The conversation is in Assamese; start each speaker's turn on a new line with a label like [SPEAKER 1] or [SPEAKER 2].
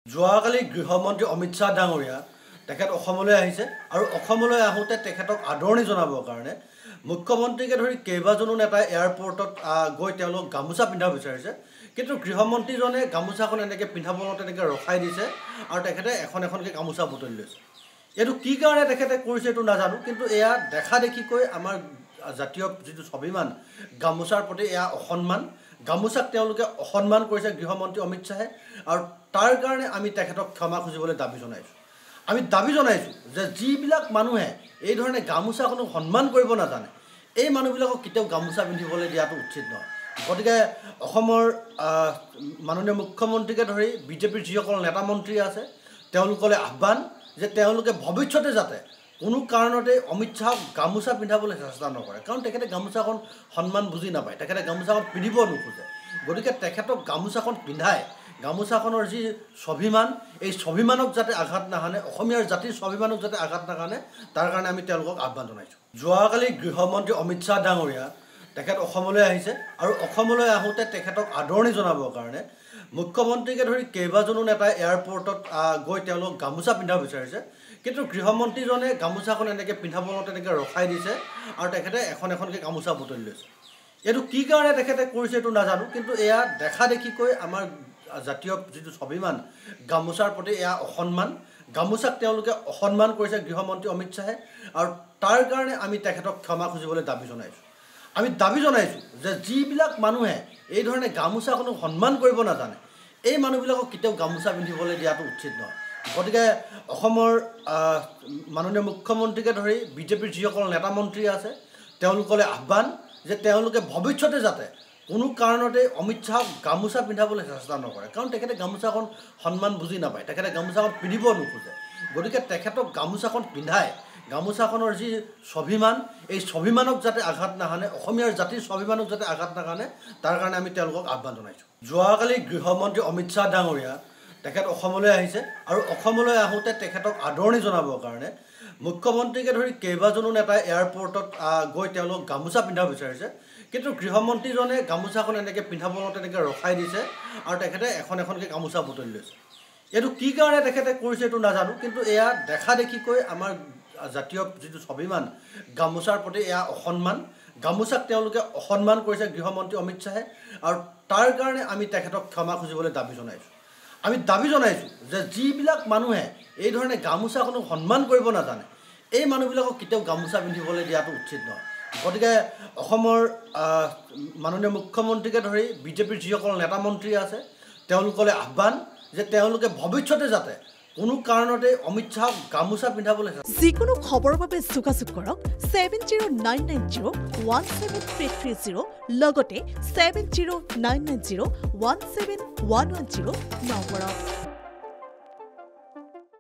[SPEAKER 1] যোৱাকালি গৃহমন্ত্ৰী অমিত শ্বাহ ডাঙৰীয়া তেখেত অসমলৈ আহিছে আৰু অসমলৈ আহোঁতে তেখেতক আদৰণি জনাবৰ কাৰণে মুখ্যমন্ত্ৰীকে ধৰি কেইবাজনো নেতাই এয়াৰপৰ্টত গৈ তেওঁলোক গামোচা পিন্ধাব বিচাৰিছে কিন্তু গৃহমন্ত্ৰীজনে গামোচাখন এনেকৈ পিন্ধাব লওঁতে তেনেকৈ ৰখাই দিছে আৰু তেখেতে এখন এখনকৈ গামোচা বুটলি লৈছে। এইটো কি কাৰণে তেখেতে কৰিছে এইটো নাজানো, কিন্তু এয়া দেখা দেখিকৈ আমাৰ জাতীয় যিটো স্বাভিমান গামোচাৰ প্ৰতি এয়া অসন্মান। গামোচাক তেওঁলোকে অসন্মান কৰিছে গৃহমন্ত্ৰী অমিত শ্বাহে, আৰু তাৰ কাৰণে আমি তেখেতক ক্ষমা খুজিবলৈ দাবী জনাইছোঁ। আমি দাবী জনাইছোঁ যে যিবিলাক মানুহে এই ধৰণে গামোচাখনক সন্মান কৰিব নাজানে, এই মানুহবিলাকক কেতিয়াও গামোচা পিন্ধিবলৈ দিয়াটো উচিত নহয়। গতিকে অসমৰ মাননীয় মুখ্যমন্ত্ৰীকে ধৰি বিজেপিৰ যিসকল নেতা মন্ত্ৰী আছে তেওঁলোকলৈ আহ্বান যে তেওঁলোকে ভৱিষ্যতে যাতে কোনো কাৰণতে অমিত শ্বাহক গামোচা পিন্ধাবলৈ চেষ্টা নকৰে, কাৰণ তেখেতে গামোচাখন সন্মান বুজি নাপায়, তেখেতে গামোচাখন পিন্ধিব নোখোজে। গতিকে তেখেতক গামোচাখন পিন্ধাই গামোচাখনৰ যি স্বাভিমান, এই স্বাভিমানক যাতে আঘাত নাহানে, অসমীয়াৰ জাতিৰ স্বাভিমানক যাতে আঘাত নাহানে, তাৰ কাৰণে আমি তেওঁলোকক আহ্বান জনাইছোঁ। যোৱাকালি গৃহমন্ত্ৰী অমিত শ্বাহ ডাঙৰীয়া তেখেত অসমলৈ আহিছে আৰু অসমলৈ আহোঁতে তেখেতক আদৰণি জনাবৰ কাৰণে মুখ্যমন্ত্ৰীকে ধৰি কেইবাজনো নেতাই এয়াৰপৰ্টত গৈ তেওঁলোক গামোচা পিন্ধাব বিচাৰিছে কিন্তু গৃহমন্ত্ৰীজনে গামোচাখন এনেকৈ পিন্ধাব লওঁতে তেনেকৈ ৰখাই দিছে আৰু তেখেতে এখন এখনকৈ গামোচা বুটলি লৈছে। এইটো কি কাৰণে তেখেতে কৰিছে এইটো নাজানো, কিন্তু এয়া দেখা দেখিকৈ আমাৰ জাতীয় যিটো স্বাভিমান গামোচাৰ প্ৰতি এয়া অসন্মান। গামোচাক তেওঁলোকে অসন্মান কৰিছে গৃহমন্ত্ৰী অমিত শ্বাহে, আৰু তাৰ কাৰণে আমি তেখেতক ক্ষমা খুজিবলৈ দাবী জনাইছোঁ। আমি দাবী জনাইছোঁ যে যিবিলাক মানুহে এই ধৰণে গামোচাখনক সন্মান কৰিব নাজানে, এই মানুহবিলাকক কেতিয়াও গামোচা পিন্ধিবলৈ দিয়াটো উচিত নহয়। গতিকে অসমৰ মাননীয় মুখ্যমন্ত্ৰীকে ধৰি বিজেপিৰ যিসকল নেতা মন্ত্ৰী আছে তেওঁলোকলৈ আহ্বান যে তেওঁলোকে ভৱিষ্যতে যাতে কোনো কাৰণতে অমিত শ্বাহক গামোচা পিন্ধাবলৈ চেষ্টা নকৰে, কাৰণ তেখেতে গামোচাখন সন্মান বুজি নাপায়, তেখেতে গামোচাখন পিন্ধিব নোখোজে। গতিকে তেখেতক গামোচাখন পিন্ধাই গামোচাখনৰ যি স্বাভিমান, এই স্বাভিমানক যাতে আঘাত নাহানে, অসমীয়াৰ জাতিৰ স্বাভিমানক যাতে আঘাত নাহানে, তাৰ কাৰণে আমি তেওঁলোকক আহ্বান জনাইছোঁ। যোৱাকালি গৃহমন্ত্ৰী অমিত শ্বাহ ডাঙৰীয়া তেখেত অসমলৈ আহিছে আৰু অসমলৈ আহোঁতে তেখেতক আদৰণি জনাবৰ কাৰণে মুখ্যমন্ত্ৰীকে ধৰি কেইবাজনো নেতাই এয়াৰপৰ্টত গৈ তেওঁলোক গামোচা পিন্ধাব বিচাৰিছে কিন্তু গৃহমন্ত্ৰীজনে গামোচাখন এনেকৈ পিন্ধাব লওঁতে তেনেকৈ ৰখাই দিছে আৰু তেখেতে এখন এখনকৈ গামোচা বুটলি লৈছে। এইটো কি কাৰণে তেখেতে কৰিছে এইটো নাজানো, কিন্তু এয়া দেখা দেখিকৈ আমাৰ জাতীয় যিটো স্বাভিমান গামোচাৰ প্ৰতি এয়া অসন্মান। গামোচাক তেওঁলোকে অসন্মান কৰিছে গৃহমন্ত্ৰী অমিত শ্বাহে, আৰু তাৰ কাৰণে আমি তেখেতক ক্ষমা খুজিবলৈ দাবী জনাইছোঁ। আমি দাবী জনাইছোঁ যে যিবিলাক মানুহে এই ধৰণে গামোচাখনক সন্মান কৰিব নাজানে, এই মানুহবিলাকক কেতিয়াও গামোচা পিন্ধিবলৈ দিয়াটো উচিত নহয়। গতিকে অসমৰ মাননীয় মুখ্যমন্ত্ৰীকে ধৰি বিজেপিৰ যিসকল নেতা মন্ত্ৰী আছে তেওঁলোকলৈ আহ্বান যে তেওঁলোকে ভৱিষ্যতে যাতে কোনো কাৰণতে অমিত শ্বাহক গামোচা পিন্ধাবলৈ
[SPEAKER 2] যিকোনো খবৰৰ বাবে যোগাযোগ কৰক 7099017330 লগতে 7099017110 নম্বৰত।